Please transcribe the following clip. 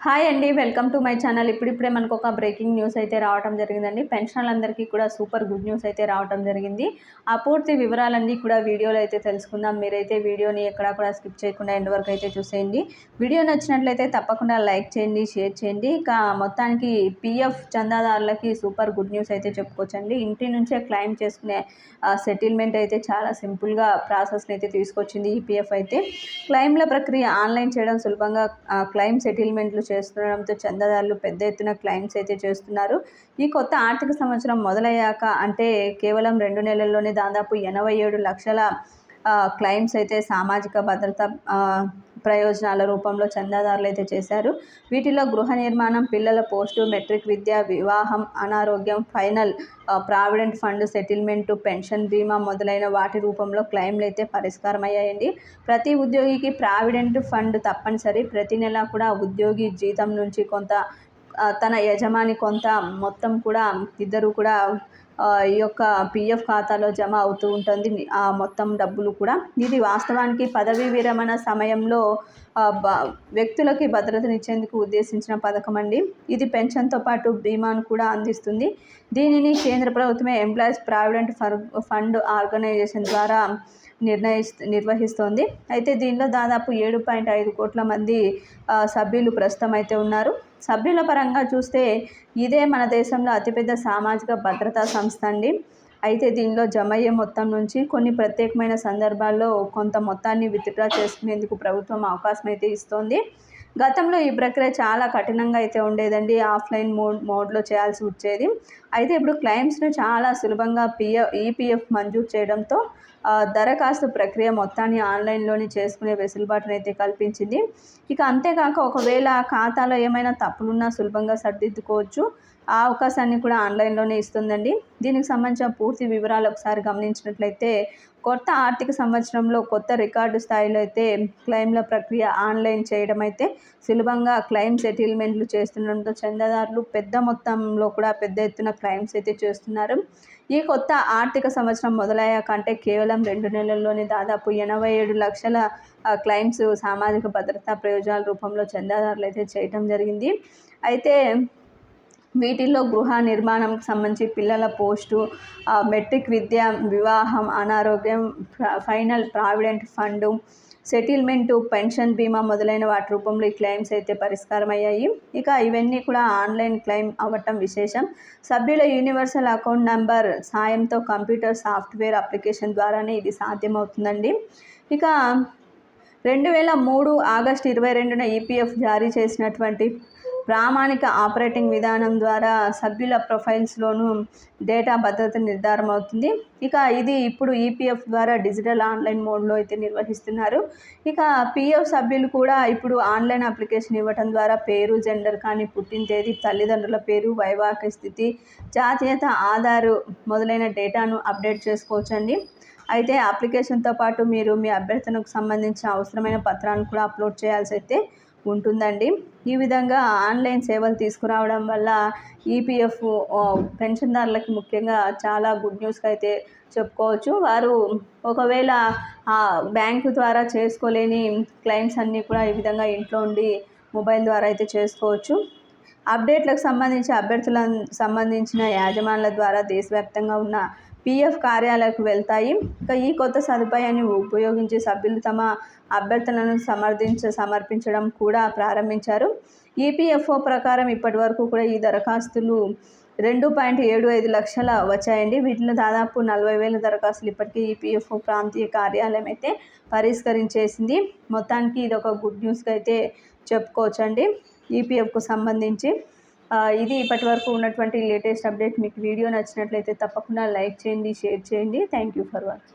Hi అండి, welcome to my channel. ఇప్పుడిప్పుడే మనకు ఒక బ్రేకింగ్ న్యూస్ అయితే రావడం జరిగిందండి. పెన్షనర్లందరికీ కూడా సూపర్ గుడ్ న్యూస్ అయితే రావడం జరిగింది. ఆ పూర్తి వివరాలన్నీ కూడా వీడియోలో అయితే తెలుసుకుందాం. మీరైతే వీడియోని ఎక్కడా కూడా స్కిప్ చేయకుండా ఎండ్ వరకు అయితే చూసేయండి. వీడియో నచ్చినట్లయితే తప్పకుండా లైక్ చేయండి, షేర్ చేయండి. ఇక మొత్తానికి పీఎఫ్ చందాదారులకి సూపర్ గుడ్ న్యూస్ అయితే చెప్పుకోవచ్చండి. ఇంటి నుంచే క్లెయిమ్ చేసుకునే సెటిల్మెంట్ అయితే చాలా సింపుల్గా ప్రాసెస్ని అయితే తీసుకొచ్చింది ఈపీఎఫ్ అయితే. క్లెయిమ్ల ప్రక్రియ ఆన్లైన్ చేయడం సులభంగా క్లెయిమ్ సెటిల్మెంట్లు చేస్తుండడంతో చందాదారులు పెద్ద ఎత్తున క్లెయిమ్స్ అయితే చేస్తున్నారు. ఈ కొత్త ఆర్థిక సంవత్సరం మొదలయ్యాక అంటే కేవలం 2 నెలల్లోనే దాదాపు 87 లక్షల క్లెయిమ్స్ అయితే సామాజిక భద్రత ప్రయోజనాల రూపంలో చందాదారులు అయితే చేశారు. వీటిలో గృహ నిర్మాణం, పిల్లల పోస్టు మెట్రిక్ విద్య, వివాహం, అనారోగ్యం, final provident fund settlement, pension బీమా మొదలైన వాటి రూపంలో క్లెయిమ్లు అయితే పరిష్కారమయ్యాయండి. ప్రతి ఉద్యోగికి ప్రావిడెంట్ ఫండ్ తప్పనిసరి. ప్రతి నెల కూడా ఉద్యోగి జీతం నుంచి కొంత, తన యజమాని కొంత మొత్తం కూడా ఇద్దరు కూడా ఈ యొక్క పీఎఫ్ ఖాతాలో జమ అవుతూ ఉంటుంది ఆ మొత్తం డబ్బులు కూడా. ఇది వాస్తవానికి పదవీ విరమణ సమయంలో వ్యక్తులకి భద్రతనిచ్చేందుకు ఉద్దేశించిన పథకం అండి. ఇది పెన్షన్తో పాటు బీమాను కూడా అందిస్తుంది. దీనిని కేంద్ర ప్రభుత్వమే ఎంప్లాయీస్ ప్రావిడెంట్ ఫండ్ ఆర్గనైజేషన్ ద్వారా నిర్వహిస్తోంది. అయితే దీనిలో దాదాపు 7.5 కోట్ల మంది సభ్యులు ప్రస్తుతం అయితే ఉన్నారు. సభ్యుల పరంగా చూస్తే ఇదే మన దేశంలో అతిపెద్ద సామాజిక భద్రతా సంస్థ అండి. అయితే దీనిలో జమ అయ్యే మొత్తం నుంచి కొన్ని ప్రత్యేకమైన సందర్భాల్లో కొంత మొత్తాన్ని విత్డ్రా చేసుకునేందుకు ప్రభుత్వం అవకాశం అయితే ఇస్తోంది. గతంలో ఈ ప్రక్రియ చాలా కఠినంగా అయితే ఉండేదండి. ఆఫ్లైన్ మోడ్లో చేయాల్సి వచ్చేది. అయితే ఇప్పుడు క్లెయిమ్స్ను చాలా సులభంగా ఈపీఎఫ్ మంజూరు చేయడంతో దరఖాస్తు ప్రక్రియ మొత్తాన్ని ఆన్లైన్లోనే చేసుకునే వెసులుబాటును అయితే కల్పించింది. ఇక అంతేకాక ఒకవేళ ఖాతాలో ఏమైనా తప్పులున్నా సులభంగా సరిదిద్దుకోవచ్చు. ఆ అవకాశాన్ని కూడా ఆన్లైన్లోనే ఇస్తుందండి. దీనికి సంబంధించిన పూర్తి వివరాలు ఒకసారి గమనించినట్లయితే, కొత్త ఆర్థిక సంవత్సరంలో కొత్త రికార్డు స్థాయిలో అయితే క్లెయిమ్ల ప్రక్రియ ఆన్లైన్ చేయడం అయితే సులభంగా క్లెయిమ్ సెటిల్మెంట్లు చేస్తుండడంతో చందాదారులు పెద్ద మొత్తంలో కూడా పెద్ద ఎత్తున క్లెయిమ్స్ అయితే చేస్తున్నారు. ఈ కొత్త ఆర్థిక సంవత్సరం మొదలయ్యాక అంటే కేవలం 2 నెలల్లోనే దాదాపు 87 లక్షల క్లెయిమ్స్ సామాజిక భద్రతా ప్రయోజనాల రూపంలో చందాదారులు అయితే చేయడం జరిగింది. అయితే వీటిల్లో గృహ నిర్మాణంకి సంబంధించి పిల్లల పోస్టు, మెట్రిక్ విద్య, వివాహం, అనారోగ్యం, final provident fund settlement, pension బీమా మొదలైన వాటి రూపంలో ఈ క్లెయిమ్స్ అయితే పరిష్కారమయ్యాయి. ఇక ఇవన్నీ కూడా ఆన్లైన్ క్లెయిమ్ అవ్వటం విశేషం. సభ్యుల యూనివర్సల్ అకౌంట్ నంబర్ సాయంతో కంప్యూటర్ సాఫ్ట్వేర్ అప్లికేషన్ ద్వారానే ఇది సాధ్యమవుతుందండి. ఇక 2003 ఆగస్టు 22న ఈపీఎఫ్ జారీ చేసినటువంటి ప్రామాణిక ఆపరేటింగ్ విధానం ద్వారా సభ్యుల ప్రొఫైల్స్లోనూ డేటా భద్రత నిర్ధారణ అవుతుంది. ఇక ఇది ఇప్పుడు ఈపీఎఫ్ ద్వారా డిజిటల్ ఆన్లైన్ మోడ్లో అయితే నిర్వహిస్తున్నారు. ఇక పీఎఫ్ సభ్యులు కూడా ఇప్పుడు ఆన్లైన్ అప్లికేషన్ ఇవ్వడం ద్వారా పేరు, జెండర్ కానీ, పుట్టిన తేదీ, తల్లిదండ్రుల పేరు, వైవాహిక స్థితి, జాతీయత, ఆధారు మొదలైన డేటాను అప్డేట్ చేసుకోవచ్చండి. అయితే అప్లికేషన్తో పాటు మీరు మీ అభ్యర్థనకు సంబంధించిన అవసరమైన పత్రాలను కూడా అప్లోడ్ చేయాల్సి అయితే ఉంటుందండి. ఈ విధంగా ఆన్లైన్ సేవలు తీసుకురావడం వల్ల ఈపీఎఫ్ పెన్షన్దారులకి ముఖ్యంగా చాలా గుడ్ న్యూస్గా అయితే చెప్పుకోవచ్చు. వారు ఒకవేళ బ్యాంకు ద్వారా చేసుకోలేని క్లెయిమ్స్ అన్నీ కూడా ఈ విధంగా ఇంట్లో ఉండి మొబైల్ ద్వారా అయితే చేసుకోవచ్చు. అప్డేట్లకు సంబంధించి అభ్యర్థులకు సంబంధించిన యాజమాన్యాల ద్వారా దేశవ్యాప్తంగా ఉన్న పీఎఫ్ కార్యాలయాలకు వెళ్తాయి. ఇక ఈ కొత్త సదుపాయాన్ని ఉపయోగించి సభ్యులు తమ అభ్యర్థనలను సమర్పించడం కూడా ప్రారంభించారు. ఈపీఎఫ్ఓ ప్రకారం ఇప్పటి వరకు కూడా ఈ దరఖాస్తులు 2.75 లక్షల వచ్చాయండి. వీటిలో దాదాపు 40,000 దరఖాస్తులు ఇప్పటికీ ఈపీఎఫ్ఓ ప్రాంతీయ కార్యాలయం అయితే పరిష్కరించేసింది. మొత్తానికి ఇది ఒక గుడ్ న్యూస్గా అయితే చెప్పుకోవచ్చండి ఈపీఎఫ్కు సంబంధించి. ఇది ఇప్పటి వరకు ఉన్నటువంటి లేటెస్ట్ అప్డేట్. మీకు వీడియో నచ్చినట్లయితే తప్పకుండా లైక్ చేయండి, షేర్ చేయండి. Thank you for watching.